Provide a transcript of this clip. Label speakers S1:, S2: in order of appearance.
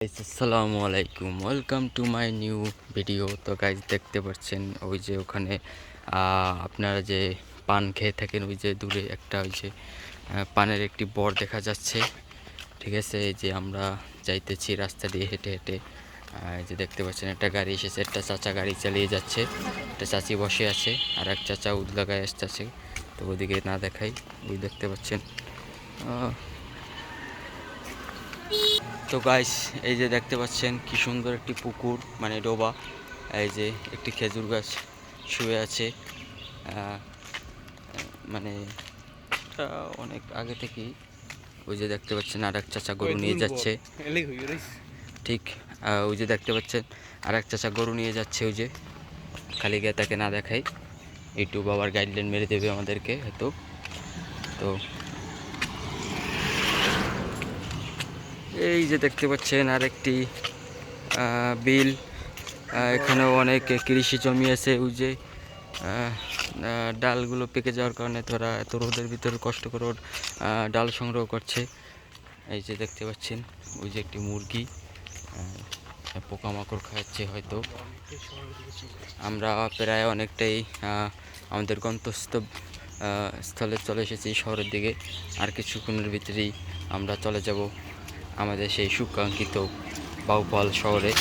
S1: আসসালামু আলাইকুম, welcome to my new video. তো গাইজ দেখতে পাচ্ছেন ওই যে ওখানে আপনারা যে পান খেয়ে থাকেন, ওই যে দূরে একটা ওই যে পানের একটি বর দেখা যাচ্ছে। ঠিক আছে, এই যে আমরা যাইতেছি রাস্তা দিয়ে হেঁটে হেঁটে। এই যে দেখতে পাচ্ছেন একটা গাড়ি এসেছে, একটা চাচা গাড়ি চালিয়ে যাচ্ছে, একটা চাচি বসে আছে, আর এক চাচা উদলাগায় আসতেছে। তো ওদিকে না দেখাই, ওই দেখতে পাচ্ছেন। তো গাইস, এই যে দেখতে পাচ্ছেন কি সুন্দর একটি পুকুর, মানে ডোবা। এই যে একটি খেজুর গাছ শুয়ে আছে। মানে এটা অনেক আগে থেকেই। ওই যে দেখতে পাচ্ছেন আর এক চাচা গরু নিয়ে যাচ্ছে। ঠিক ওই যে দেখতে পাচ্ছেন আর এক চাচা গরু নিয়ে যাচ্ছে। ওই যে খালি গিয়ে তাকে না দেখাই, ইউটিউব আবার গাইডলাইন মেরে দেবে আমাদেরকে হয়তো। তো এই যে দেখতে পাচ্ছেন আর একটি বিল। এখানেও অনেক কৃষি জমি আছে। ওই যে ডালগুলো পেকে যাওয়ার কারণে তারা এত রোদের ভিতরে কষ্ট করে ডাল সংগ্রহ করছে। এই যে দেখতে পাচ্ছেন ওই যে একটি মুরগি পোকামাকড় খাচ্ছে হয়তো। আমরা প্রায় অনেকটাই আমাদের স্থলে চলে এসেছি শহরের দিকে। আর কিছুক্ষণের ভিতরেই আমরা চলে যাব আমাদের সেই সুকাঙ্ক্ষিত বাউফল শহরে।